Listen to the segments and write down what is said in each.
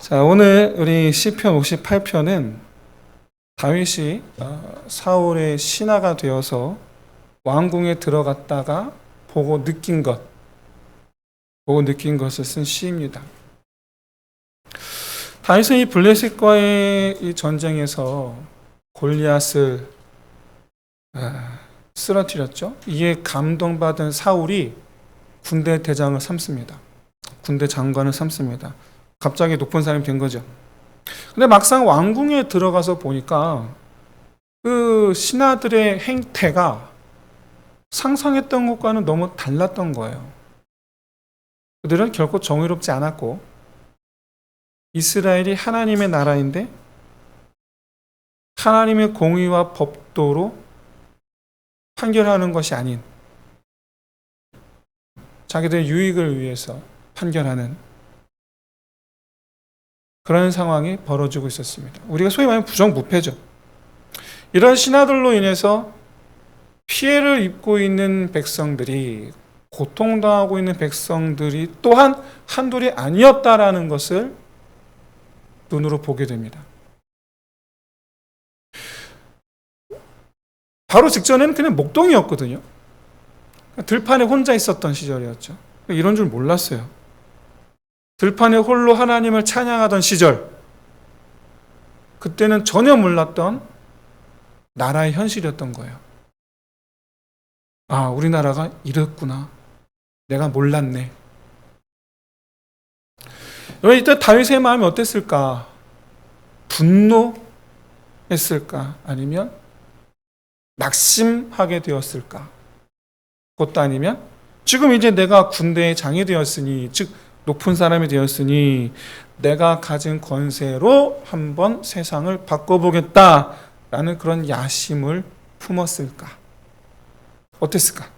자, 오늘 우리 시편 58편은 다윗이 사울의 신하가 되어서 왕궁에 들어갔다가 보고 느낀 것을 쓴 시입니다. 다윗은 이 블레셋과의 이 전쟁에서 골리앗을 쓰러뜨렸죠. 이에 감동받은 사울이 군대 대장을 삼습니다. 군대 장관을 삼습니다. 갑자기 높은 사람이 된 거죠. 근데 막상 왕궁에 들어가서 보니까 그 신하들의 행태가 상상했던 것과는 너무 달랐던 거예요. 그들은 결코 정의롭지 않았고, 이스라엘이 하나님의 나라인데 하나님의 공의와 법도로 판결하는 것이 아닌 자기들의 유익을 위해서 판결하는 그런 상황이 벌어지고 있었습니다. 우리가 소위 말하면 부정부패죠. 이런 신하들로 인해서 피해를 입고 있는 백성들이, 고통당하고 있는 백성들이 또한 한둘이 아니었다라는 것을 눈으로 보게 됩니다. 바로 직전에는 그냥 목동이었거든요. 들판에 혼자 있었던 시절이었죠. 이런 줄 몰랐어요. 들판에 홀로 하나님을 찬양하던 시절, 그때는 전혀 몰랐던 나라의 현실이었던 거예요. 아, 우리나라가 이랬구나. 내가 몰랐네. 이때 다윗의 마음이 어땠을까? 분노했을까? 아니면 낙심하게 되었을까? 그것도 아니면 지금 이제 내가 군대의 장이 되었으니, 즉 높은 사람이 되었으니 내가 가진 권세로 한번 세상을 바꿔보겠다라는 그런 야심을 품었을까? 어땠을까?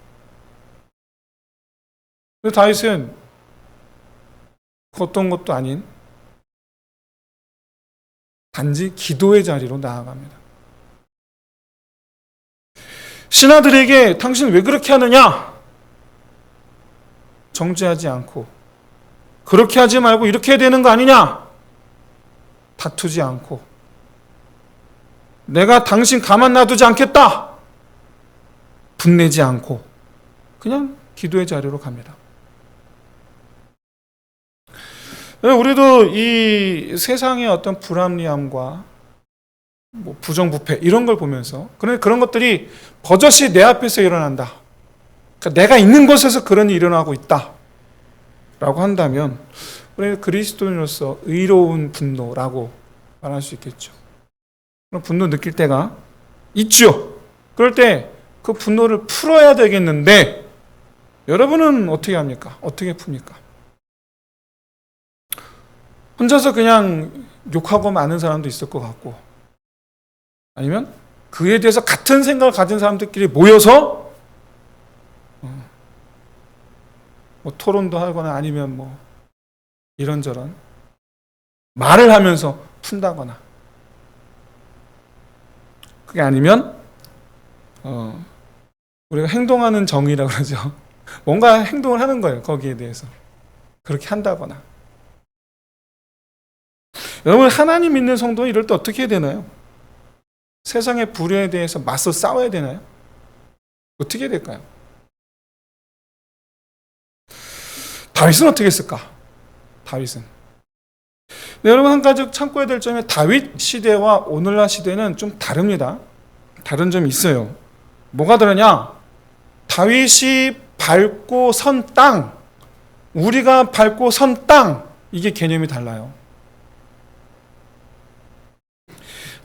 다윗은 어떤 것도 아닌 단지 기도의 자리로 나아갑니다. 신하들에게 당신 왜 그렇게 하느냐? 정죄하지 않고, 그렇게 하지 말고 이렇게 해야 되는 거 아니냐? 다투지 않고, 내가 당신 가만 놔두지 않겠다! 분내지 않고 그냥 기도의 자리로 갑니다. 우리도 이 세상의 어떤 불합리함과 부정부패 이런 걸 보면서 그런 것들이 버젓이 내 앞에서 일어난다. 그러니까 내가 있는 곳에서 그런 일이 일어나고 있다. 라고 한다면 우리 그리스도인으로서 의로운 분노라고 말할 수 있겠죠. 그런 분노 느낄 때가 있죠. 그럴 때 그 분노를 풀어야 되겠는데 여러분은 어떻게 합니까? 어떻게 풉니까? 혼자서 그냥 욕하고 마는 사람도 있을 것 같고, 아니면 그에 대해서 같은 생각을 가진 사람들끼리 모여서 토론도 하거나 아니면 이런저런 말을 하면서 푼다거나, 그게 아니면 우리가 행동하는 정의라고 그러죠. 뭔가 행동을 하는 거예요. 거기에 대해서 그렇게 한다거나. 여러분, 하나님 믿는 성도는 이럴 때 어떻게 해야 되나요? 세상의 불의에 대해서 맞서 싸워야 되나요? 어떻게 해야 될까요? 다윗은 어떻게 했을까? 다윗은. 네, 여러분, 한 가지 참고해야 될 점이 다윗 시대와 오늘날 시대는 좀 다릅니다. 다른 점이 있어요. 뭐가 다르냐? 다윗이 밟고 선 땅, 우리가 밟고 선 땅, 이게 개념이 달라요.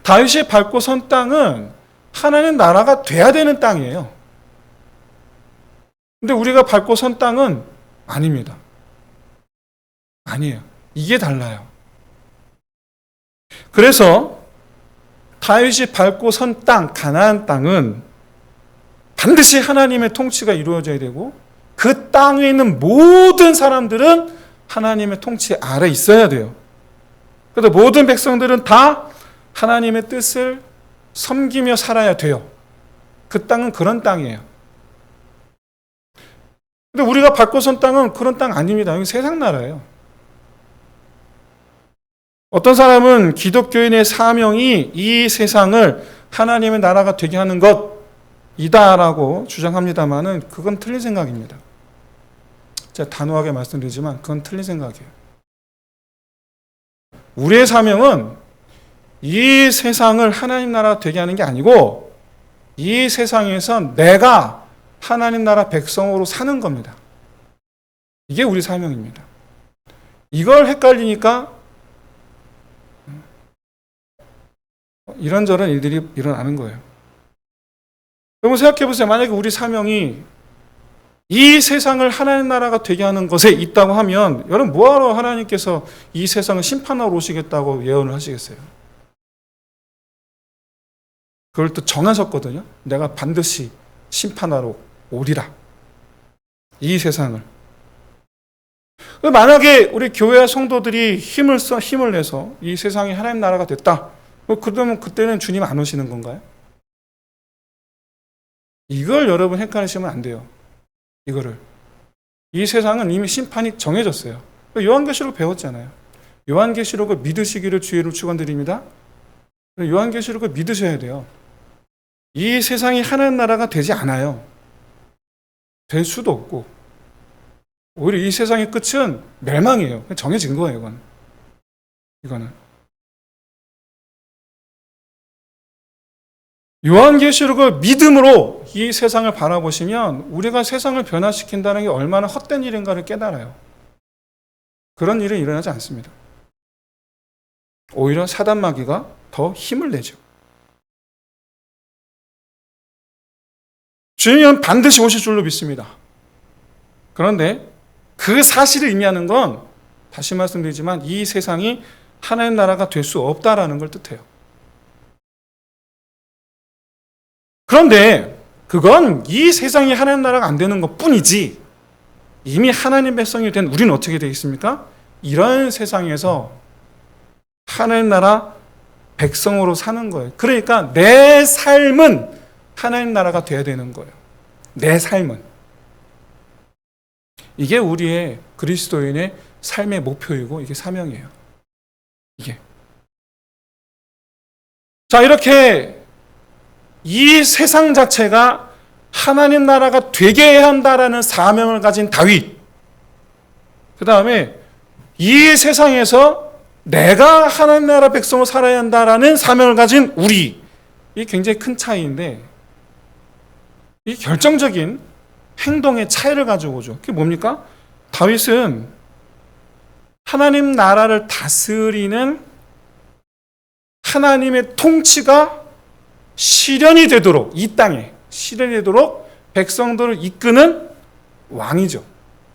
다윗이 밟고 선 땅은 하나님 나라가 돼야 되는 땅이에요. 근데 우리가 밟고 선 땅은 아닙니다. 아니에요. 이게 달라요. 그래서 다윗이 밟고 선 땅, 가나안 땅은 반드시 하나님의 통치가 이루어져야 되고, 그 땅에 있는 모든 사람들은 하나님의 통치 아래 있어야 돼요. 그래서 모든 백성들은 다 하나님의 뜻을 섬기며 살아야 돼요. 그 땅은 그런 땅이에요. 근데 우리가 밟고 선 땅은 그런 땅 아닙니다. 여기 세상 나라예요. 어떤 사람은 기독교인의 사명이 이 세상을 하나님의 나라가 되게 하는 것이다라고 주장합니다만은 그건 틀린 생각입니다. 제가 단호하게 말씀드리지만 그건 틀린 생각이에요. 우리의 사명은 이 세상을 하나님 나라가 되게 하는 게 아니고 이 세상에서 내가 하나님 나라 백성으로 사는 겁니다. 이게 우리 사명입니다. 이걸 헷갈리니까 이런저런 일들이 일어나는 거예요. 여러분 생각해 보세요. 만약에 우리 사명이 이 세상을 하나님 나라가 되게 하는 것에 있다고 하면 여러분 뭐하러 하나님께서 이 세상을 심판하러 오시겠다고 예언을 하시겠어요? 그걸 또 정하셨거든요. 내가 반드시 심판하러 오리라. 이 세상을. 만약에 우리 교회 성도들이 힘을 내서 이 세상이 하나님 나라가 됐다. 그러면 그때는 주님 안 오시는 건가요? 이걸 여러분 헷갈리시면 안 돼요. 이거를. 이 세상은 이미 심판이 정해졌어요. 요한계시록 배웠잖아요. 요한계시록을 믿으시기를 주의로 축원드립니다. 요한계시록을 믿으셔야 돼요. 이 세상이 하나님 나라가 되지 않아요. 될 수도 없고 오히려 이 세상의 끝은 멸망이에요. 정해진 거예요. 이거는. 요한계시록을 믿음으로 이 세상을 바라보시면 우리가 세상을 변화시킨다는 게 얼마나 헛된 일인가를 깨달아요. 그런 일은 일어나지 않습니다. 오히려 사단 마귀가 더 힘을 내죠. 주님은 반드시 오실 줄로 믿습니다. 그런데 그 사실을 의미하는 건 다시 말씀드리지만 이 세상이 하나님 나라가 될 수 없다라는 걸 뜻해요. 그런데 그건 이 세상이 하나님 나라가 안 되는 것 뿐이지 이미 하나님 백성이 된 우리는 어떻게 되겠습니까? 이런 세상에서 하나님 나라 백성으로 사는 거예요. 그러니까 내 삶은 하나님 나라가 돼야 되는 거예요. 내 삶은. 이게 우리의 그리스도인의 삶의 목표이고 이게 사명이에요. 이게. 자, 이렇게 이 세상 자체가 하나님 나라가 되게 해야 한다라는 사명을 가진 다윗. 그 다음에 이 세상에서 내가 하나님 나라 백성으로 살아야 한다라는 사명을 가진 우리. 이 굉장히 큰 차이인데 이 결정적인 행동의 차이를 가지고 오죠. 그게 뭡니까? 다윗은 하나님 나라를 다스리는 하나님의 통치가 실현이 되도록 이 땅에 실현이 되도록 백성들을 이끄는 왕이죠.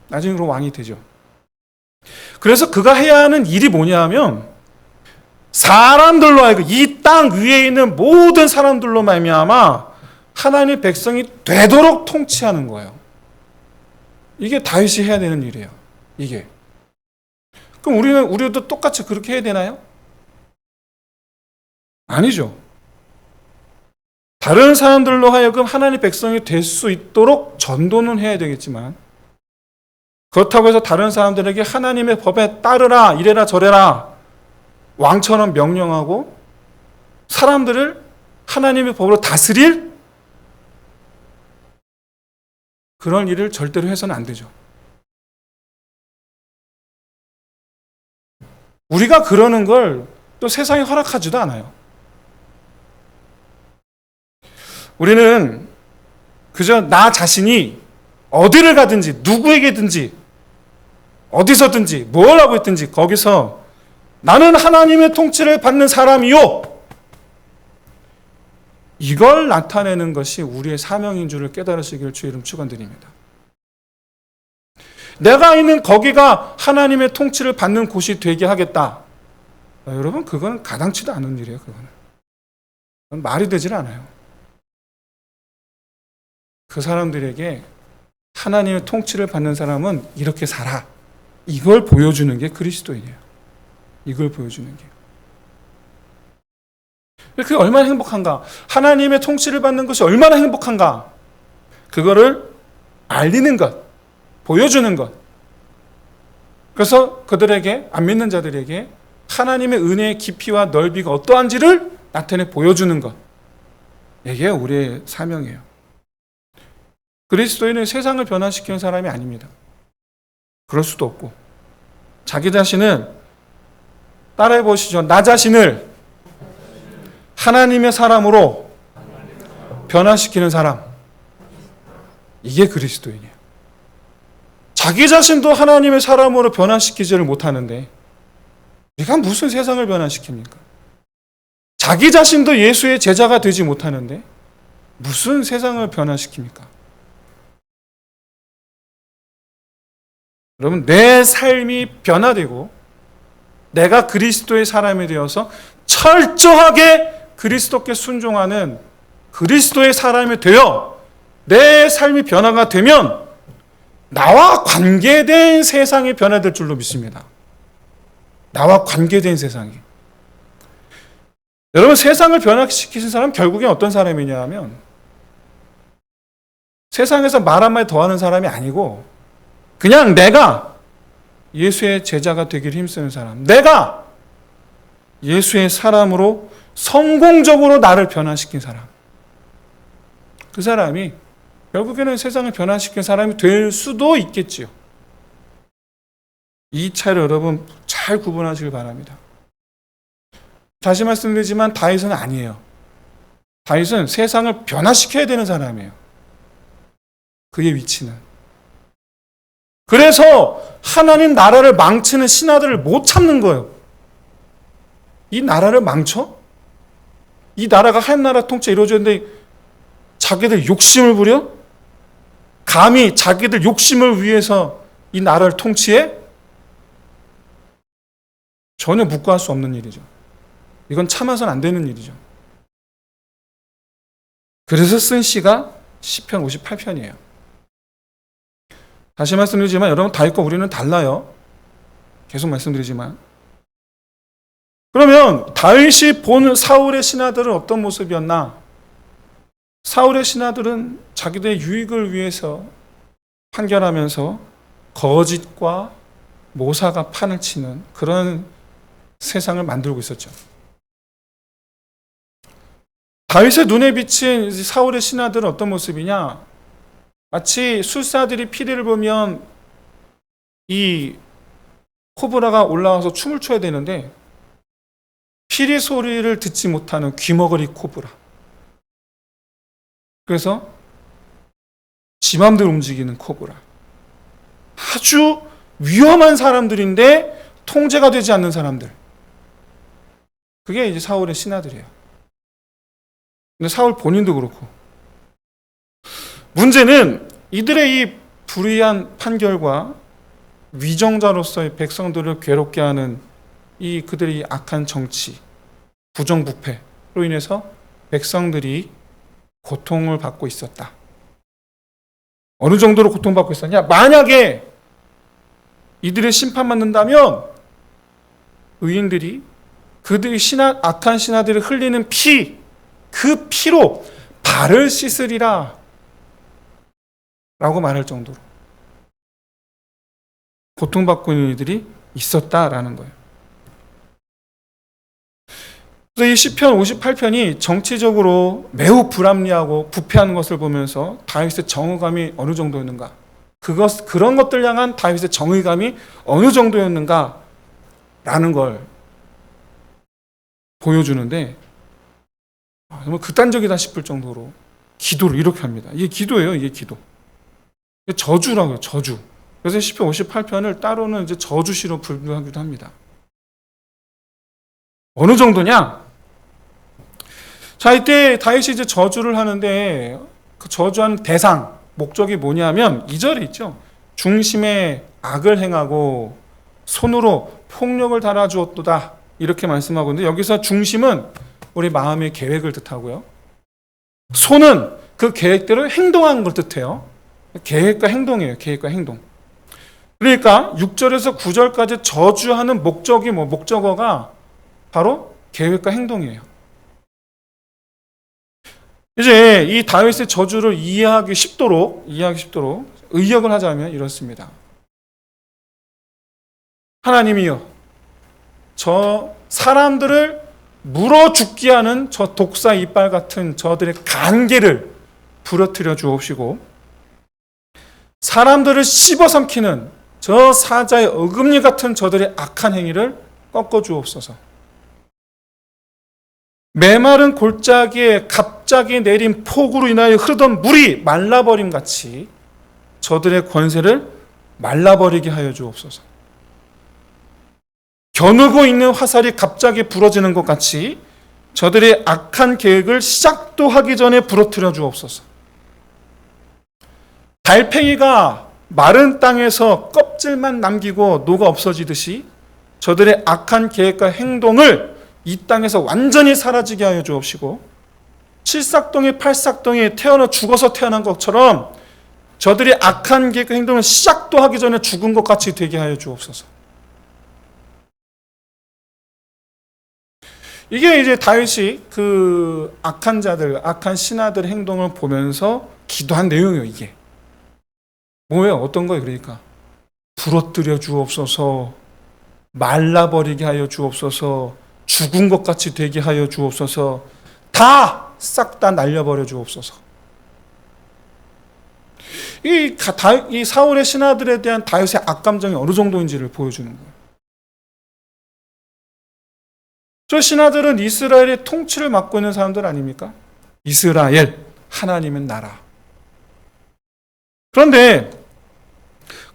나중에 그런 왕이 되죠. 그래서 그가 해야 하는 일이 뭐냐 하면 사람들로 하여금 이 땅 위에 있는 모든 사람들로 말미암아 하나님의 백성이 되도록 통치하는 거예요. 이게 다윗이 해야 되는 일이에요. 이게. 그럼 우리도 똑같이 그렇게 해야 되나요? 아니죠. 다른 사람들로 하여금 하나님의 백성이 될 수 있도록 전도는 해야 되겠지만 그렇다고 해서 다른 사람들에게 하나님의 법에 따르라, 이래라 저래라 왕처럼 명령하고 사람들을 하나님의 법으로 다스릴 그런 일을 절대로 해서는 안 되죠. 우리가 그러는 걸 또 세상이 허락하지도 않아요. 우리는 그저 나 자신이 어디를 가든지 누구에게든지 어디서든지 뭘 하고 있든지 거기서 나는 하나님의 통치를 받는 사람이요. 이걸 나타내는 것이 우리의 사명인 줄을 깨달으시기를 주의 이름 축원드립니다. 내가 있는 거기가 하나님의 통치를 받는 곳이 되게 하겠다. 여러분 그건 가당치도 않은 일이에요. 그건 말이 되질 않아요. 그 사람들에게 하나님의 통치를 받는 사람은 이렇게 살아. 이걸 보여주는 게 그리스도인이에요. 이걸 보여주는 게. 그게 얼마나 행복한가. 하나님의 통치를 받는 것이 얼마나 행복한가. 그거를 알리는 것, 보여주는 것. 그래서 그들에게, 안 믿는 자들에게 하나님의 은혜의 깊이와 넓이가 어떠한지를 나타내 보여주는 것. 이게 우리의 사명이에요. 그리스도인은 세상을 변화시키는 사람이 아닙니다. 그럴 수도 없고. 자기 자신을 따라해 보시죠. 나 자신을 하나님의 사람으로 변화시키는 사람. 이게 그리스도인이에요. 자기 자신도 하나님의 사람으로 변화시키지를 못하는데 우리가 무슨 세상을 변화시킵니까? 자기 자신도 예수의 제자가 되지 못하는데 무슨 세상을 변화시킵니까? 여러분, 내 삶이 변화되고 내가 그리스도의 사람이 되어서 철저하게 그리스도께 순종하는 그리스도의 사람이 되어 내 삶이 변화가 되면 나와 관계된 세상이 변화될 줄로 믿습니다. 나와 관계된 세상이. 여러분, 세상을 변화시키신 사람 결국엔 어떤 사람이냐 하면 세상에서 말 한마디 더 하는 사람이 아니고 그냥 내가 예수의 제자가 되기를 힘쓰는 사람, 내가 예수의 사람으로 성공적으로 나를 변화시킨 사람, 그 사람이 결국에는 세상을 변화시킨 사람이 될 수도 있겠지요. 이 차이를 여러분 잘 구분하시길 바랍니다. 다시 말씀드리지만 다윗은 아니에요. 다윗은 세상을 변화시켜야 되는 사람이에요. 그의 위치는. 그래서 하나님 나라를 망치는 신하들을 못 참는 거예요. 이 나라를 망쳐? 이 나라가 한 나라 통째 이루어졌는데 자기들 욕심을 부려? 감히 자기들 욕심을 위해서 이 나라를 통치해? 전혀 묵과할 수 없는 일이죠. 이건 참아서는 안 되는 일이죠. 그래서 쓴 시가 시편 58편이에요. 다시 말씀드리지만 여러분, 다윗과 우리는 달라요. 계속 말씀드리지만. 그러면 다윗이 본 사울의 신하들은 어떤 모습이었나? 사울의 신하들은 자기들의 유익을 위해서 판결하면서 거짓과 모사가 판을 치는 그런 세상을 만들고 있었죠. 다윗의 눈에 비친 사울의 신하들은 어떤 모습이냐? 마치 술사들이 피리를 보면 이 코브라가 올라와서 춤을 춰야 되는데 피리 소리를 듣지 못하는 귀머거리 코브라. 그래서 지 맘대로 움직이는 코브라. 아주 위험한 사람들인데 통제가 되지 않는 사람들. 그게 이제 사울의 신하들이에요. 근데 사울 본인도 그렇고. 문제는 이들의 이 불의한 판결과 위정자로서의 백성들을 괴롭게 하는 이 그들의 악한 정치, 부정부패로 인해서 백성들이 고통을 받고 있었다. 어느 정도로 고통받고 있었냐? 만약에 이들의 심판받는다면 의인들이 그들의 악한 신하들이 흘리는 피, 그 피로 발을 씻으리라 라고 말할 정도로 고통받고 있는 이들이 있었다라는 거예요. 그래서 이 시편 58편이 정치적으로 매우 불합리하고 부패한 것을 보면서 다윗의 정의감이 어느 정도였는가, 그런 것들 향한 다윗의 정의감이 어느 정도였는가 라는 걸 보여주는데 정말 극단적이다 싶을 정도로 기도를 이렇게 합니다. 이게 기도예요. 이게 기도. 저주라고요. 저주. 그래서 시편 58편을 따로는 이제 저주시로 분류하기도 합니다. 어느 정도냐? 자, 이때 다윗이 이제 저주를 하는데 그 저주하는 대상, 목적이 뭐냐면 2절에 있죠. 중심에 악을 행하고 손으로 폭력을 달아주었도다. 이렇게 말씀하고 있는데 여기서 중심은 우리 마음의 계획을 뜻하고요. 손은 그 계획대로 행동하는 걸 뜻해요. 계획과 행동이에요. 계획과 행동. 그러니까 6절에서 9절까지 저주하는 목적이 목적어가 바로 계획과 행동이에요. 이제 이 다윗의 저주를 이해하기 쉽도록 의역을 하자면 이렇습니다. 하나님이여, 저 사람들을 물어 죽게 하는 저 독사 이빨 같은 저들의 간계를 부러뜨려 주옵시고, 사람들을 씹어삼키는 저 사자의 어금니 같은 저들의 악한 행위를 꺾어 주옵소서. 메마른 골짜기에 갑자기 내린 폭우로 인하여 흐르던 물이 말라버림 같이 저들의 권세를 말라버리게 하여 주옵소서. 겨누고 있는 화살이 갑자기 부러지는 것 같이 저들의 악한 계획을 시작도 하기 전에 부러뜨려 주옵소서. 달팽이가 마른 땅에서 껍질만 남기고 녹아 없어지듯이 저들의 악한 계획과 행동을 이 땅에서 완전히 사라지게 하여 주옵시고, 칠삭동이 팔삭동이 죽어서 태어난 것처럼 저들의 악한 계획과 행동을 시작도 하기 전에 죽은 것 같이 되게 하여 주옵소서. 이게 이제 다윗이 그 악한 자들, 악한 신하들의 행동을 보면서 기도한 내용이에요. 이게 뭐예요? 어떤 거예요? 그러니까 부러뜨려 주옵소서, 말라버리게 하여 주옵소서, 죽은 것 같이 되게 하여 주옵소서, 다 싹 다 날려버려 주옵소서. 이 사울의 신하들에 대한 다윗의 악감정이 어느 정도인지를 보여주는 거예요. 저 신하들은 이스라엘의 통치를 맡고 있는 사람들 아닙니까? 이스라엘, 하나님의 나라.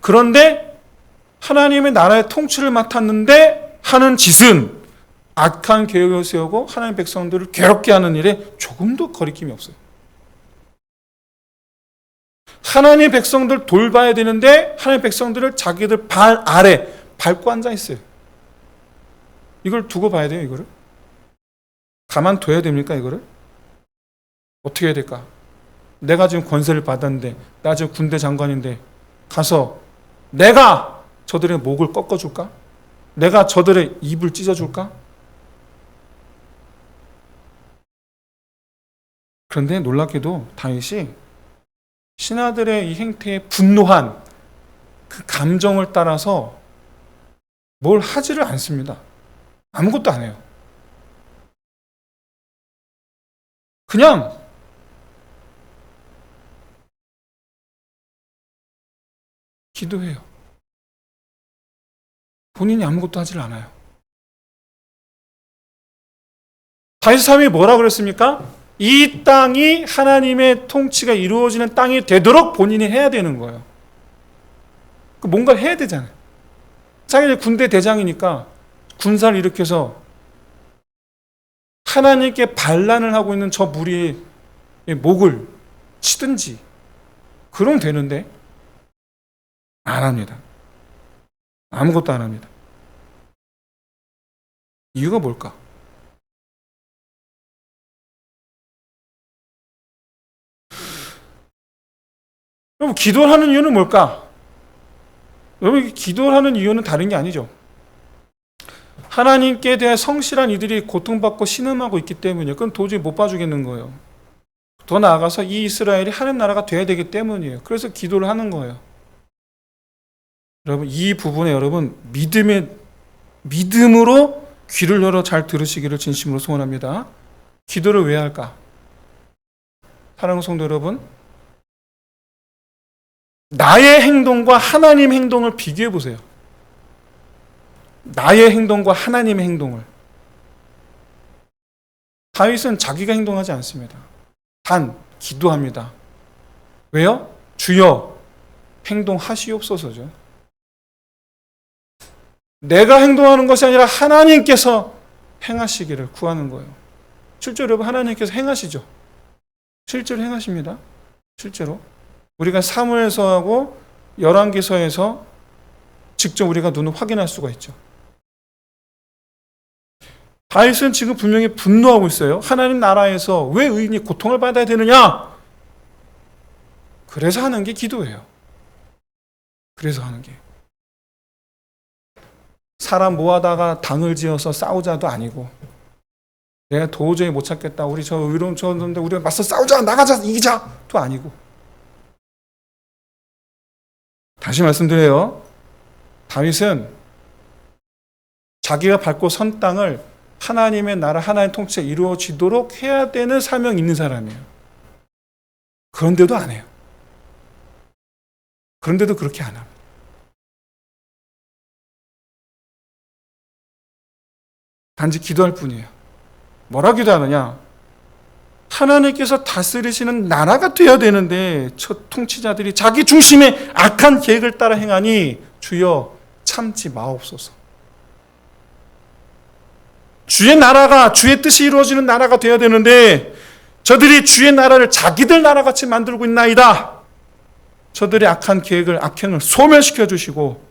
그런데 하나님의 나라의 통치를 맡았는데 하는 짓은 악한 계획을 세우고 하나님의 백성들을 괴롭게 하는 일에 조금도 거리낌이 없어요. 하나님의 백성들 돌봐야 되는데 하나님의 백성들을 자기들 발 아래 밟고 앉아 있어요. 이걸 두고 봐야 돼요. 이거를 가만둬야 됩니까? 이거를 어떻게 해야 될까? 내가 지금 권세를 받았는데, 나 지금 군대 장관인데 가서 내가 저들의 목을 꺾어줄까? 내가 저들의 입을 찢어줄까? 그런데 놀랍게도 다윗이 신하들의 이 행태에 분노한 그 감정을 따라서 뭘 하지를 않습니다. 아무것도 안 해요. 그냥 기도해요. 본인이 아무것도 하질 않아요. 다윗 사람이 뭐라 그랬습니까? 이 땅이 하나님의 통치가 이루어지는 땅이 되도록 본인이 해야 되는 거예요. 뭔가를 해야 되잖아요. 자기는 군대 대장이니까 군사를 일으켜서 하나님께 반란을 하고 있는 저 무리의 목을 치든지 그러면 되는데 안 합니다. 아무것도 안 합니다. 이유가 뭘까? 여러분, 기도를 하는 이유는 뭘까? 여러분, 기도를 하는 이유는 다른 게 아니죠. 하나님께 대해 성실한 이들이 고통받고 신음하고 있기 때문이에요. 그건 도저히 못 봐주겠는 거예요. 더 나아가서 이 이스라엘이 하나님 나라가 돼야 되기 때문이에요. 그래서 기도를 하는 거예요. 여러분, 이 부분에 여러분 믿음으로 귀를 열어 잘 들으시기를 진심으로 소원합니다. 기도를 왜 할까? 사랑하는 성도 여러분, 나의 행동과 하나님 행동을 비교해 보세요. 나의 행동과 하나님의 행동을. 다윗은 자기가 행동하지 않습니다. 단 기도합니다. 왜요? 주여 행동하시옵소서죠. 내가 행동하는 것이 아니라 하나님께서 행하시기를 구하는 거예요. 실제로 여러분, 하나님께서 행하시죠. 실제로 행하십니다. 실제로 우리가 사무엘서하고 열왕기서에서 직접 우리가 눈으로 확인할 수가 있죠. 다윗은 지금 분명히 분노하고 있어요. 하나님 나라에서 왜 의인이 고통을 받아야 되느냐? 그래서 하는 게 기도예요. 그래서 하는 게. 사람 모아다가 당을 지어서 싸우자도 아니고, 내가 도저히 못 찾겠다, 우리 저 의로운 저인데 우리가 맞서 싸우자, 나가자, 이기자도 아니고. 다시 말씀드려요. 다윗은 자기가 밟고 선 땅을 하나님의 나라, 하나님의 통치가 이루어지도록 해야 되는 사명이 있는 사람이에요. 그런데도 안 해요. 그런데도 그렇게 안 합니다. 단지 기도할 뿐이에요. 뭐라 기도하느냐? 하나님께서 다스리시는 나라가 되어야 되는데 첫 통치자들이 자기 중심의 악한 계획을 따라 행하니 주여 참지 마옵소서. 주의 나라가, 주의 뜻이 이루어지는 나라가 되어야 되는데 저들이 주의 나라를 자기들 나라같이 만들고 있나이다. 저들의 악한 계획을, 악행을 소멸시켜 주시고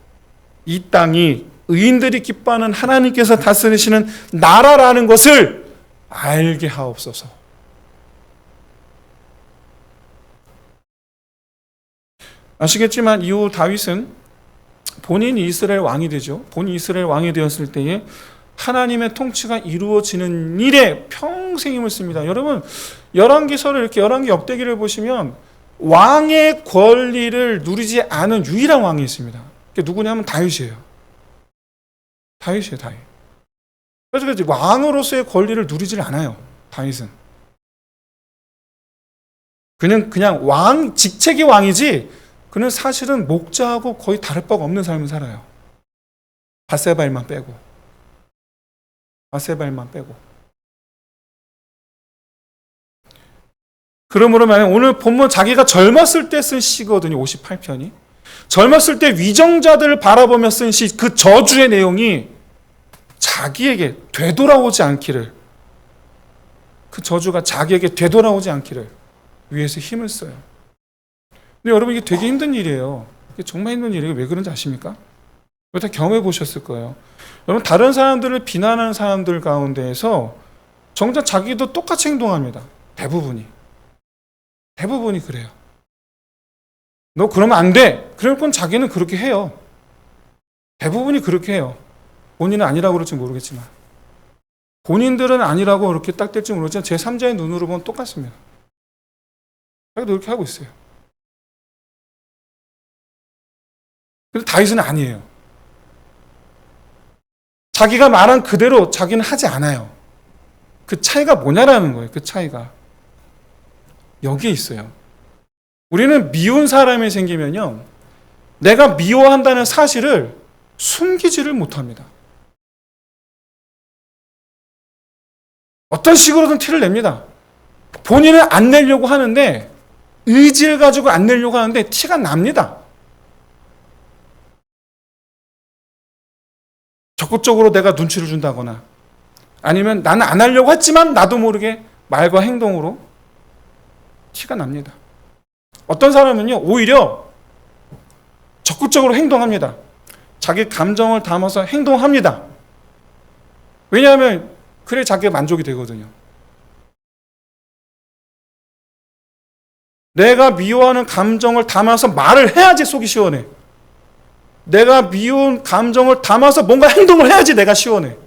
이 땅이 의인들이 기뻐하는 하나님께서 다스리시는 나라라는 것을 알게 하옵소서. 아시겠지만 이후 다윗은 본인이 이스라엘 왕이 되죠. 본인이 이스라엘 왕이 되었을 때에 하나님의 통치가 이루어지는 일에 평생 힘을 씁니다. 여러분, 열왕기서를 이렇게 열왕기 역대기를 보시면 왕의 권리를 누리지 않은 유일한 왕이 있습니다. 그게 누구냐면 다윗이에요. 다윗이에요, 다윗. 그래서 왕으로서의 권리를 누리질 않아요, 다윗은. 그냥 왕, 직책이 왕이지, 그는 사실은 목자하고 거의 다를 바가 없는 삶을 살아요. 바세바일만 빼고. 바세바일만 빼고. 그러므로 말하면 오늘 본문 자기가 젊었을 때 쓴 시거든요, 58편이. 젊었을 때 위정자들을 바라보며 쓴 시, 그 저주의 내용이 자기에게 되돌아오지 않기를, 그 저주가 자기에게 되돌아오지 않기를 위해서 힘을 써요. 근데 여러분, 이게 되게 힘든 일이에요. 이게 정말 힘든 일이에요. 왜 그런지 아십니까? 이거 다 경험해 보셨을 거예요. 여러분, 다른 사람들을 비난하는 사람들 가운데에서 정작 자기도 똑같이 행동합니다. 대부분이 그래요. 너 그러면 안 돼. 그러니까 자기는 그렇게 해요. 대부분이 그렇게 해요. 본인은 아니라고 그럴지 모르겠지만. 본인들은 아니라고 그렇게 딱 될지 모르지만 제3자의 눈으로 보면 똑같습니다. 자기도 그렇게 하고 있어요. 근데 다윗은 아니에요. 자기가 말한 그대로 자기는 하지 않아요. 그 차이가 뭐냐라는 거예요. 그 차이가. 여기에 있어요. 우리는 미운 사람이 생기면요, 내가 미워한다는 사실을 숨기지를 못합니다. 어떤 식으로든 티를 냅니다. 본인은 안 내려고 하는데, 의지를 가지고 안 내려고 하는데 티가 납니다. 적극적으로 내가 눈치를 준다거나, 아니면 나는 안 하려고 했지만 나도 모르게 말과 행동으로 티가 납니다. 어떤 사람은요, 오히려 적극적으로 행동합니다. 자기 감정을 담아서 행동합니다. 왜냐하면 그래 자기가 만족이 되거든요. 내가 미워하는 감정을 담아서 말을 해야지 속이 시원해. 내가 미운 감정을 담아서 뭔가 행동을 해야지 내가 시원해.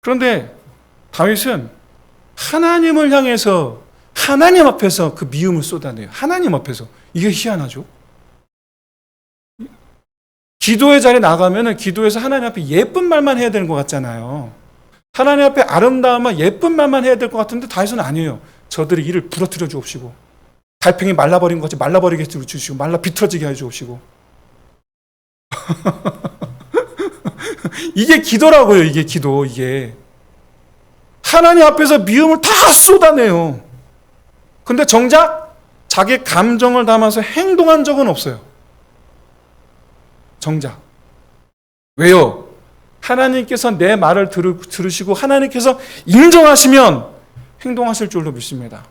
그런데 다윗은 하나님을 향해서, 하나님 앞에서 그 미움을 쏟아내요. 하나님 앞에서. 이게 희한하죠? 기도의 자리에 나가면은 기도에서 하나님 앞에 예쁜 말만 해야 되는 것 같잖아요. 하나님 앞에 아름다움만, 예쁜 말만 해야 될 것 같은데 다윗은 아니에요. 저들의 일을 부러뜨려 주옵시고, 달팽이 말라버린 것 같이 말라버리게 해주시고, 말라 비틀어지게 해주옵시고. 이게 기도라고요. 이게 기도. 이게 하나님 앞에서 미움을 다 쏟아내요. 근데 정작 자기 감정을 담아서 행동한 적은 없어요. 정작. 왜요? 하나님께서 내 말을 들으시고 하나님께서 인정하시면 행동하실 줄로 믿습니다.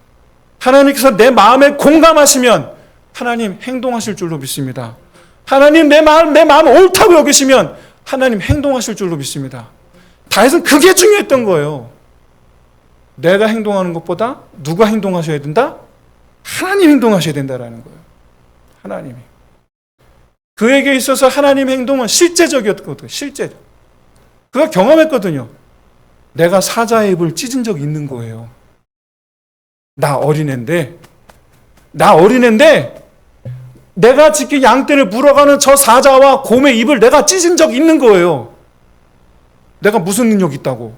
하나님께서 내 마음에 공감하시면 하나님 행동하실 줄로 믿습니다. 하나님 내 마음 옳다고 여기시면 하나님 행동하실 줄로 믿습니다. 다윗은 그게 중요했던 거예요. 내가 행동하는 것보다 누가 행동하셔야 된다? 하나님 행동하셔야 된다라는 거예요. 하나님이. 그에게 있어서 하나님 행동은 실제적이었거든요. 실제적. 그가 경험했거든요. 내가 사자의 입을 찢은 적이 있는 거예요. 나 어린애인데 나 어린애인데 내가 지금 양떼를 물어가는 저 사자와 곰의 입을 내가 찢은 적이 있는 거예요. 내가 무슨 능력이 있다고.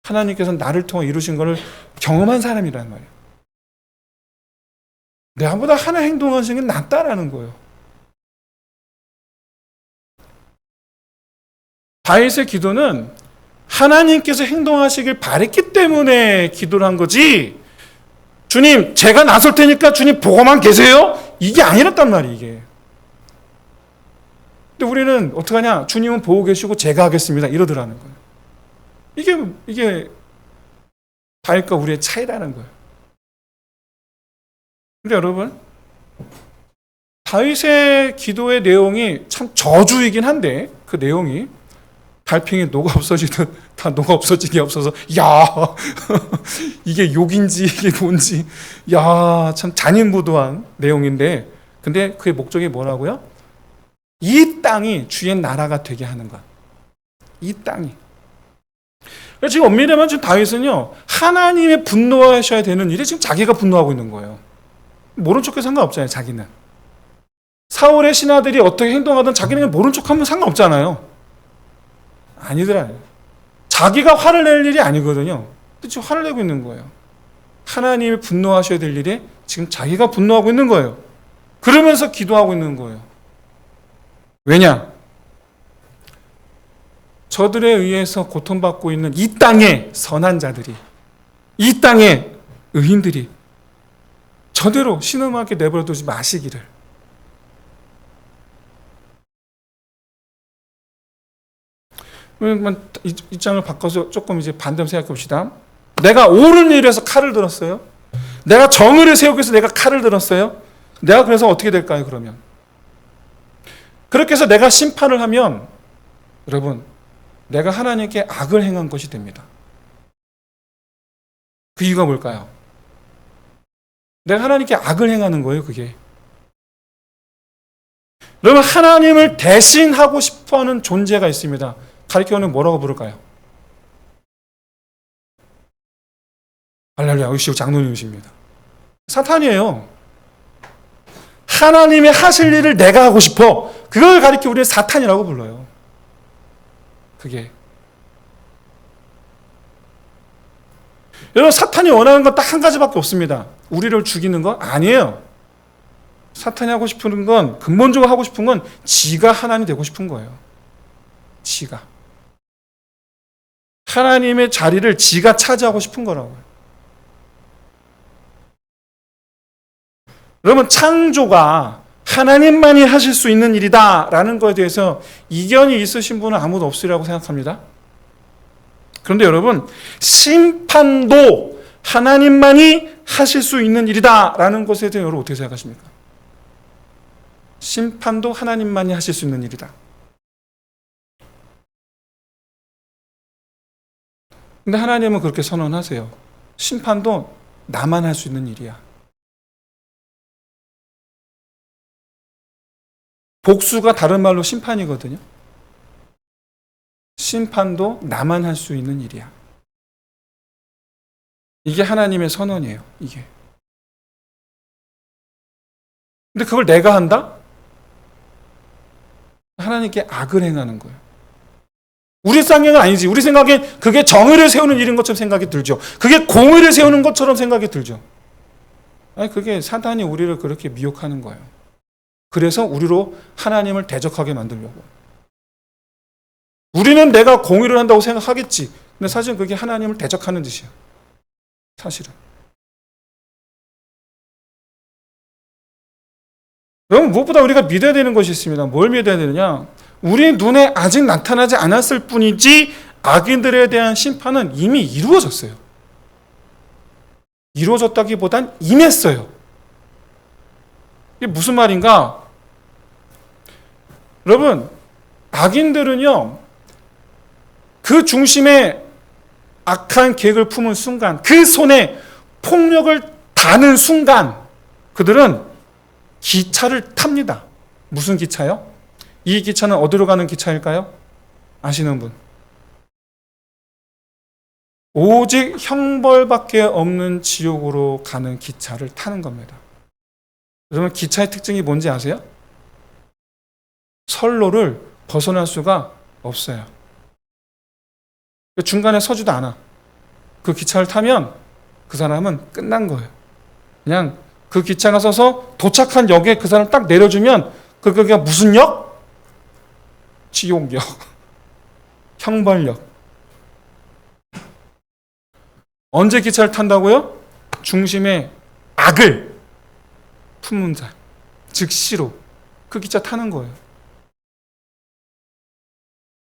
하나님께서 나를 통해 이루신 것을 경험한 사람이란 말이에요. 나보다 하나 행동하시는 게 낫다라는 거예요. 다윗의 기도는 하나님께서 행동하시길 바랬기 때문에 기도를 한 거지, 주님 제가 나설 테니까 주님 보고만 계세요? 이게 아니랬단 말이에요. 이게. 근데 우리는 어떻게 하냐? 주님은 보고 계시고 제가 하겠습니다 이러더라는 거예요. 이게 다윗과 우리의 차이라는 거예요. 근데 여러분, 다윗의 기도의 내용이 참 저주이긴 한데, 그 내용이 달팽이 녹아 없어지든 다 녹아 없어지게 없어서, 야 이게 욕인지 이게 뭔지, 야 참 잔인무도한 내용인데, 근데 그의 목적이 뭐라고요? 이 땅이 주의 나라가 되게 하는 것. 이 땅이. 지금 엄밀히 말하면 지금 다윗은요, 하나님의 분노하셔야 되는 일에 지금 자기가 분노하고 있는 거예요. 모른 척해도 상관없잖아요. 자기는 사울의 신하들이 어떻게 행동하든 자기는 모른 척하면 상관없잖아요. 아니더라요. 자기가 화를 낼 일이 아니거든요. 근데 지금 화를 내고 있는 거예요. 하나님이 분노하셔야 될 일에 지금 자기가 분노하고 있는 거예요. 그러면서 기도하고 있는 거예요. 왜냐? 저들에 의해서 고통받고 있는 이 땅의 선한 자들이, 이 땅의 의인들이 저대로 신음하게 내버려두지 마시기를. 이 장을 바꿔서 조금 이제 반대로 생각해 봅시다. 내가 옳은 일을 해서 칼을 들었어요. 내가 정의를 세우기 위해서 내가 칼을 들었어요. 내가 그래서 어떻게 될까요, 그러면? 그렇게 해서 내가 심판을 하면, 여러분, 내가 하나님께 악을 행한 것이 됩니다. 그 이유가 뭘까요? 내가 하나님께 악을 행하는 거예요, 그게. 여러분, 하나님을 대신하고 싶어하는 존재가 있습니다. 가르쳐오는 뭐라고 부를까요? 할렐루야, 의시오 장로님이십니다. 사탄이에요. 하나님이 하실 일을 내가 하고 싶어. 그걸 가리켜 우리는 사탄이라고 불러요. 그게. 여러분, 사탄이 원하는 건 딱 한 가지밖에 없습니다. 우리를 죽이는 거 아니에요. 사탄이 하고 싶은 건, 근본적으로 하고 싶은 건 지가 하나님이 되고 싶은 거예요. 지가. 하나님의 자리를 지가 차지하고 싶은 거라고요. 여러분, 창조가 하나님만이 하실 수 있는 일이다라는 것에 대해서 이견이 있으신 분은 아무도 없으리라고 생각합니다. 그런데 여러분, 심판도 하나님만이 하실 수 있는 일이다라는 것에 대해 여러분 어떻게 생각하십니까? 심판도 하나님만이 하실 수 있는 일이다. 근데 하나님은 그렇게 선언하세요. 심판도 나만 할 수 있는 일이야. 복수가 다른 말로 심판이거든요. 심판도 나만 할 수 있는 일이야. 이게 하나님의 선언이에요. 이게. 근데 그걸 내가 한다? 하나님께 악을 행하는 거예요. 우리 생각은 아니지. 우리 생각엔 그게 정의를 세우는 일인 것처럼 생각이 들죠. 그게 공의를 세우는 것처럼 생각이 들죠. 아니, 그게 사탄이 우리를 그렇게 미혹하는 거예요. 그래서 우리로 하나님을 대적하게 만들려고. 우리는 내가 공의를 한다고 생각하겠지. 근데 사실은 그게 하나님을 대적하는 짓이야. 사실은. 여러분, 무엇보다 우리가 믿어야 되는 것이 있습니다. 뭘 믿어야 되느냐? 우리 눈에 아직 나타나지 않았을 뿐이지 악인들에 대한 심판은 이미 이루어졌어요. 이루어졌다기보단 임했어요. 이게 무슨 말인가? 여러분, 악인들은요, 그 중심에 악한 계획을 품은 순간, 그 손에 폭력을 다는 순간, 그들은 기차를 탑니다. 무슨 기차요? 이 기차는 어디로 가는 기차일까요? 아시는 분? 오직 형벌밖에 없는 지옥으로 가는 기차를 타는 겁니다. 여러분, 기차의 특징이 뭔지 아세요? 선로를 벗어날 수가 없어요. 중간에 서지도 않아. 그 기차를 타면 그 사람은 끝난 거예요. 그냥 그 기차가 서서 도착한 역에 그 사람 딱 내려주면 그게 무슨 역? 지옥역. 형벌역. 언제 기차를 탄다고요? 중심에 악을 품은 자. 즉시로 그 기차 타는 거예요.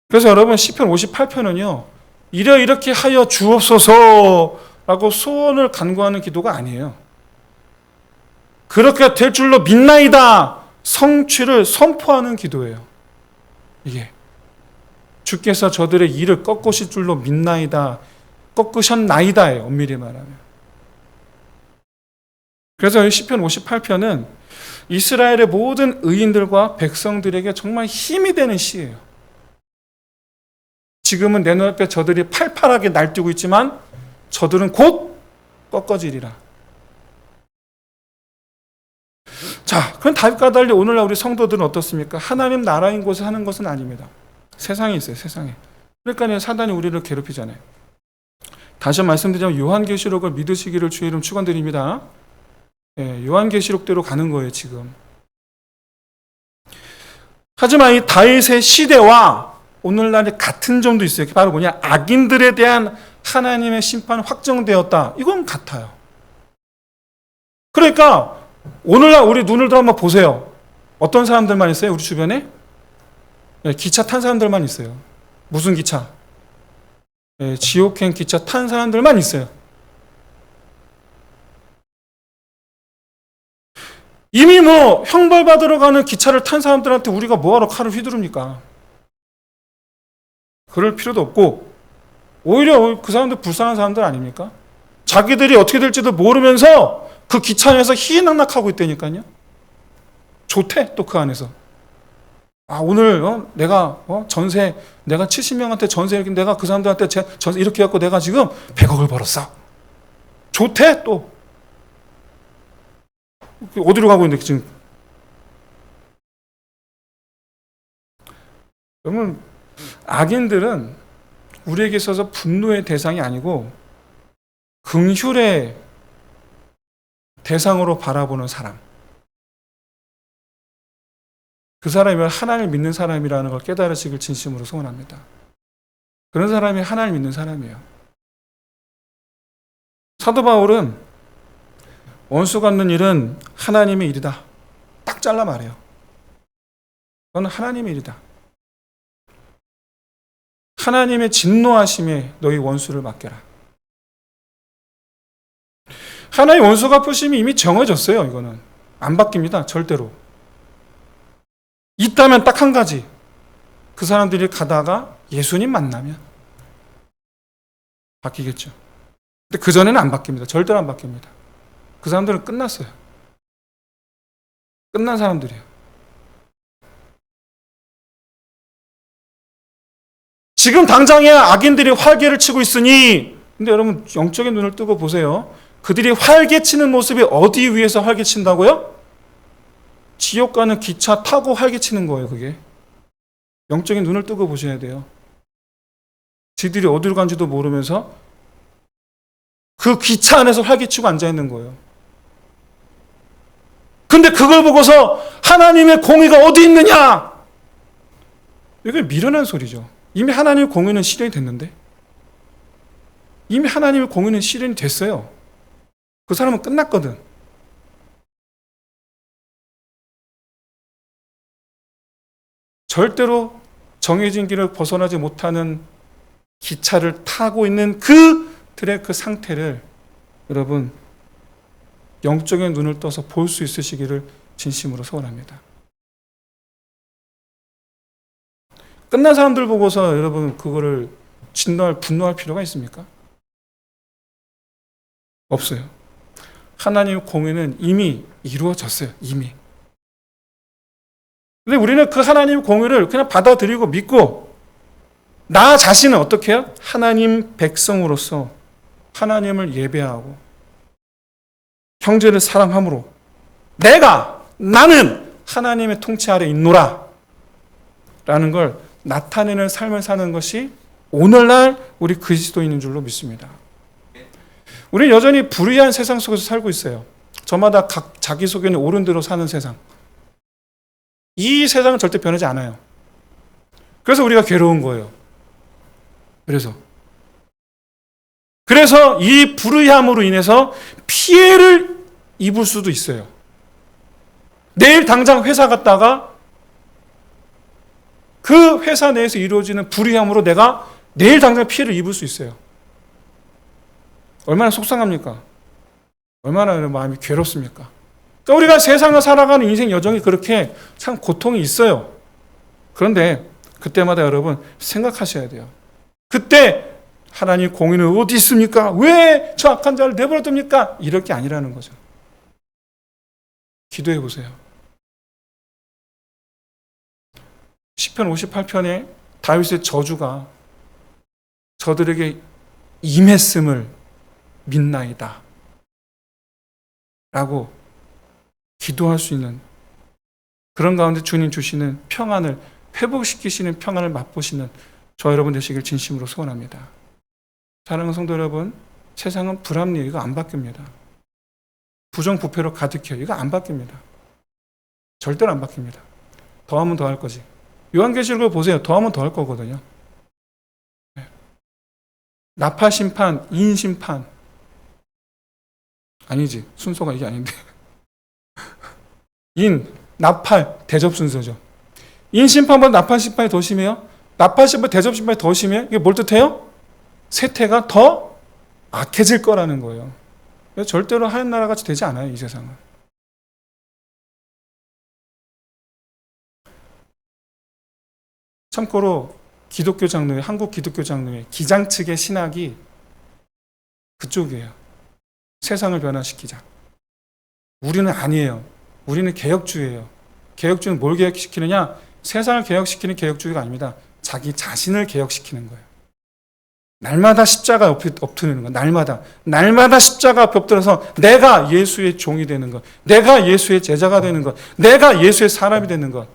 그래서 여러분, 시편 58편은요. 이렇게 하여 주옵소서라고 소원을 간구하는 기도가 아니에요. 그렇게 될 줄로 믿나이다. 성취를 선포하는 기도예요. 이게 주께서 저들의 일을 꺾으실 줄로 믿나이다. 꺾으셨나이다예요. 엄밀히 말하면. 그래서 시편 58편은 이스라엘의 모든 의인들과 백성들에게 정말 힘이 되는 시예요. 지금은 내 눈앞에 저들이 팔팔하게 날뛰고 있지만 저들은 곧 꺾어지리라. 자, 그럼 다윗과 달리 오늘날 우리 성도들은 어떻습니까? 하나님 나라인 곳에 사는 것은 아닙니다. 세상에 있어요, 세상에. 그러니까 사단이 우리를 괴롭히잖아요. 다시 말씀드리자면 요한계시록을 믿으시기를 주의 이름 축원드립니다. 요한계시록대로 가는 거예요, 지금. 하지만 이 다윗의 시대와 오늘날의 같은 점도 있어요. 바로 뭐냐? 악인들에 대한 하나님의 심판 확정되었다. 이건 같아요. 그러니까 오늘날 우리 눈을 들어 한번 보세요. 어떤 사람들만 있어요? 우리 주변에? 기차 탄 사람들만 있어요. 무슨 기차? 지옥행 기차 탄 사람들만 있어요. 이미 형벌받으러 가는 기차를 탄 사람들한테 우리가 뭐하러 칼을 휘두릅니까? 그럴 필요도 없고, 오히려 그 사람들 불쌍한 사람들 아닙니까? 자기들이 어떻게 될지도 모르면서 그 기차 안에서 희희낙낙하고 있다니까요. 좋대, 또 그 안에서. 오늘 내가 전세, 내가 70명한테 전세 이렇게 내가 그 사람들한테 전세 이렇게 해갖고 내가 지금 100억을 벌었어. 좋대, 또. 어디로 가고 있는데 지금? 그러면 악인들은 우리에게 있어서 분노의 대상이 아니고 긍휼의 대상으로 바라보는 사람. 그 사람이 하나님을 믿는 사람이라는 걸 깨달으시길 진심으로 소원합니다. 그런 사람이 하나님을 믿는 사람이에요. 사도 바울은 원수 갚는 일은 하나님의 일이다. 딱 잘라 말해요. 그건 하나님의 일이다. 하나님의 진노하심에 너희 원수를 맡겨라. 하나님의 원수 갚으심이 이미 정해졌어요. 이거는 안 바뀝니다. 절대로. 있다면 딱 한 가지. 그 사람들이 가다가 예수님 만나면 바뀌겠죠. 근데 그전에는 안 바뀝니다. 절대로 안 바뀝니다. 그 사람들은 끝났어요. 끝난 사람들이에요. 지금 당장에 악인들이 활개를 치고 있으니, 근데 여러분 영적인 눈을 뜨고 보세요. 그들이 활개치는 모습이 어디 위에서 활개친다고요? 지옥 가는 기차 타고 활개치는 거예요. 그게 영적인 눈을 뜨고 보셔야 돼요. 지들이 어디로 간지도 모르면서 그 기차 안에서 활개치고 앉아있는 거예요. 근데 그걸 보고서 하나님의 공의가 어디 있느냐? 이게 미련한 소리죠. 이미 하나님의 공의는 실현이 됐는데, 이미 하나님의 공의는 실현이 됐어요. 그 사람은 끝났거든. 절대로 정해진 길을 벗어나지 못하는 기차를 타고 있는 그들의 그 상태를 여러분 영적인 눈을 떠서 볼 수 있으시기를 진심으로 소원합니다. 끝난 사람들 보고서 여러분 그거를 진노할, 분노할 필요가 있습니까? 없어요. 하나님의 공의는 이미 이루어졌어요. 이미. 근데 우리는 그 하나님의 공의를 그냥 받아들이고 믿고 나 자신은 어떻게 해요? 하나님 백성으로서 하나님을 예배하고 형제를 사랑함으로 나는 하나님의 통치 아래 있노라 라는 걸 나타내는 삶을 사는 것이 오늘날 우리 그리스도인인 줄로 믿습니다. 우리는 여전히 불의한 세상 속에서 살고 있어요. 저마다 각 자기소견이 옳은 대로 사는 세상. 이 세상은 절대 변하지 않아요. 그래서 우리가 괴로운 거예요. 그래서 이 불의함으로 인해서 피해를 입을 수도 있어요. 내일 당장 회사 갔다가 그 회사 내에서 이루어지는 불의함으로 내가 내일 당장 피해를 입을 수 있어요. 얼마나 속상합니까? 얼마나 마음이 괴롭습니까? 그러니까 우리가 세상을 살아가는 인생 여정이 그렇게 참 고통이 있어요. 그런데 그때마다 여러분 생각하셔야 돼요. 그때 하나님 공의는 어디 있습니까? 왜 저 악한 자를 내버려 둡니까? 이럴 게 아니라는 거죠. 기도해 보세요. 시편 58편에 다윗의 저주가 저들에게 임했음을 믿나이다 라고 기도할 수 있는 그런 가운데 주님 주시는 평안을 회복시키시는 평안을 맛보시는 저 여러분 되시길 진심으로 소원합니다. 사랑하는 성도 여러분, 세상은 불합리해요. 이거 안 바뀝니다. 부정부패로 가득해요. 이거 안 바뀝니다. 절대로 안 바뀝니다. 더하면 더할 거지. 요한계시록을 보세요. 더하면 더할 거거든요. 나팔심판, 인심판. 아니지. 순서가 이게 아닌데. 나팔, 대접 순서죠. 인심판보다 나팔심판이 더 심해요? 나팔심판, 대접심판이 더 심해요? 이게 뭘 뜻해요? 세태가 더 악해질 거라는 거예요. 절대로 하얀 나라 같이 되지 않아요, 이 세상은. 참고로 기독교 장로회, 한국 기독교 장로회 기장 측의 신학이 그쪽이에요. 세상을 변화시키자. 우리는 아니에요. 우리는 개혁주의예요. 개혁주의는 뭘 개혁시키느냐? 세상을 개혁시키는 개혁주의가 아닙니다. 자기 자신을 개혁시키는 거예요. 날마다 십자가 엎드리는 거. 날마다 십자가 앞에 엎드려서 내가 예수의 종이 되는 것, 내가 예수의 제자가 되는 것, 내가 예수의 사람이 되는 것.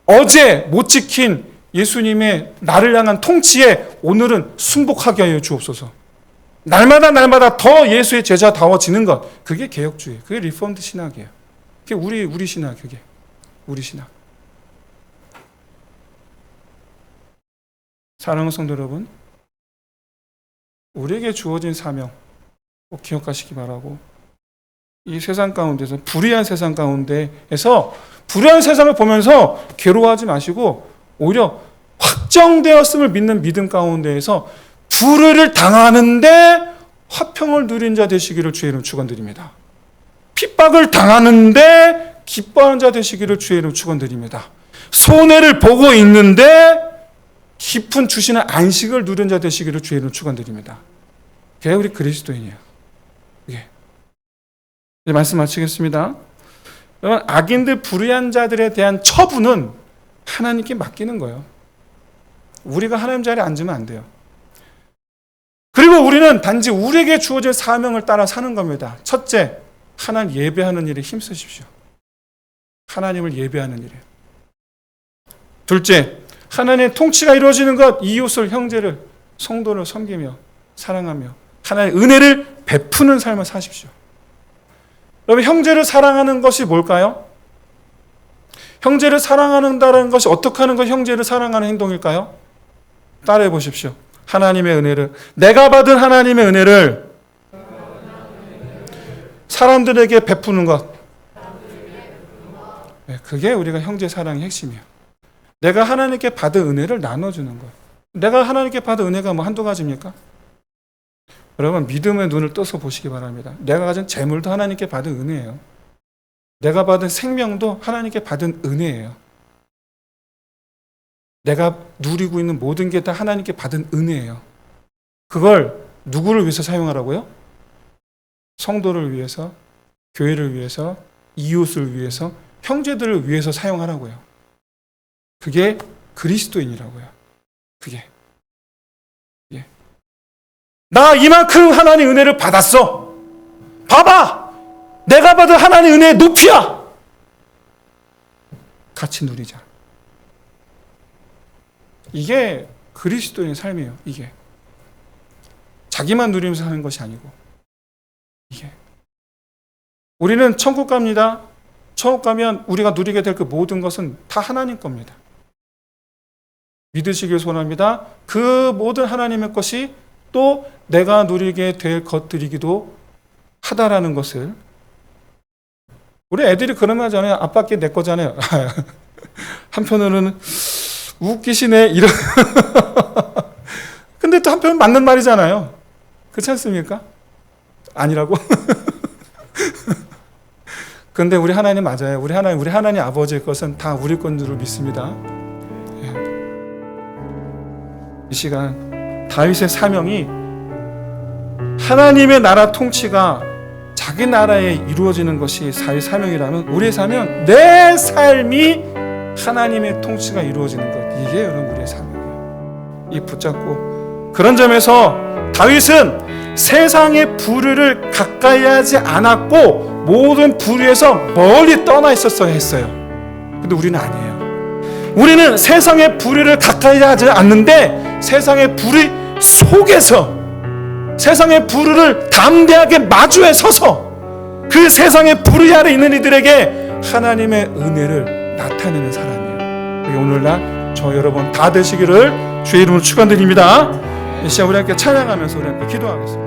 어제 못 지킨 예수님의 나를 향한 통치에 오늘은 순복하게 하여 주옵소서. 날마다 더 예수의 제자다워지는 것. 그게 개혁주의. 그게 리포먼드 신학이에요. 그게 우리 신학. 그게 우리 신학. 사랑하는 성도 여러분, 우리에게 주어진 사명 꼭 기억하시기 바라고, 이 세상 가운데서 불의한 세상 가운데에서 불의한 세상을 보면서 괴로워하지 마시고 오히려 확정되었음을 믿는 믿음 가운데에서 불의를 당하는데 화평을 누린 자 되시기를 주의 이름 축원드립니다. 핍박을 당하는데 기뻐하는 자 되시기를 주의 이름 축원드립니다. 손해를 보고 있는데 깊은 주시는 안식을 누린 자 되시기를 주의 이름 축원드립니다. 그게 우리 그리스도인이에요. 이게 이제 말씀 마치겠습니다. 여러분, 악인들 불의한 자들에 대한 처분은 하나님께 맡기는 거예요. 우리가 하나님 자리에 앉으면 안 돼요. 그리고 우리는 단지 우리에게 주어진 사명을 따라 사는 겁니다. 첫째, 하나님 예배하는 일에 힘쓰십시오. 하나님을 예배하는 일에. 둘째, 하나님의 통치가 이루어지는 것, 이웃을, 형제를, 성도를 섬기며 사랑하며 하나님의 은혜를 베푸는 삶을 사십시오. 여러분, 형제를 사랑하는 것이 뭘까요? 형제를 사랑한다는 것이 어떻게 하는 것이 형제를 사랑하는 행동일까요? 따라해 보십시오. 하나님의 은혜를, 내가 받은 하나님의 은혜를 사람들에게 베푸는 것. 그게 우리가 형제 사랑의 핵심이에요. 내가 하나님께 받은 은혜를 나눠주는 것. 내가 하나님께 받은 은혜가 뭐 한두 가지입니까? 여러분, 믿음의 눈을 떠서 보시기 바랍니다. 내가 가진 재물도 하나님께 받은 은혜예요. 내가 받은 생명도 하나님께 받은 은혜예요. 내가 누리고 있는 모든 게 다 하나님께 받은 은혜예요. 그걸 누구를 위해서 사용하라고요? 성도를 위해서, 교회를 위해서, 이웃을 위해서, 형제들을 위해서 사용하라고요. 그게 그리스도인이라고요. 그게. 나 이만큼 하나님 은혜를 받았어. 봐봐, 내가 받은 하나님 은혜의 높이야. 같이 누리자. 이게 그리스도인의 삶이에요. 이게 자기만 누리면서 사는 것이 아니고, 이게 우리는 천국 갑니다. 천국 가면 우리가 누리게 될 그 모든 것은 다 하나님 겁니다. 믿으시길 소원합니다. 그 모든 하나님의 것이 또 내가 누리게 될 것들이기도 하다라는 것을. 우리 애들이 그런 말 하잖아요. 아빠께 내 거잖아요. 한편으로는 웃기시네 이런. 근데 또 한편은 맞는 말이잖아요. 그렇지 않습니까? 아니라고? 근데 우리 하나님 맞아요. 우리 하나님 아버지의 것은 다 우리 건 줄 믿습니다. 예. 이 시간 다윗의 사명이 하나님의 나라 통치가 자기 나라에 이루어지는 것이 사명이라면, 우리의 사명, 내 삶이 하나님의 통치가 이루어지는 것, 이게 여러분 우리의 사명이에요. 이 붙잡고, 그런 점에서 다윗은 세상의 부류를 가까이 하지 않았고 모든 부류에서 멀리 떠나 있었어야 했어요. 근데 우리는 아니에요. 우리는 세상의 부류를 가까이 하지 않는데 세상의 부류 속에서 세상의 부류를 담대하게 마주해 서서 그 세상의 부류 아래 있는 이들에게 하나님의 은혜를 나타내는 사람이에요. 오늘날 저 여러분 다 되시기를 주의 이름으로 축원드립니다. 이 시간 우리 함께 찬양하면서 우리 함께 기도하겠습니다.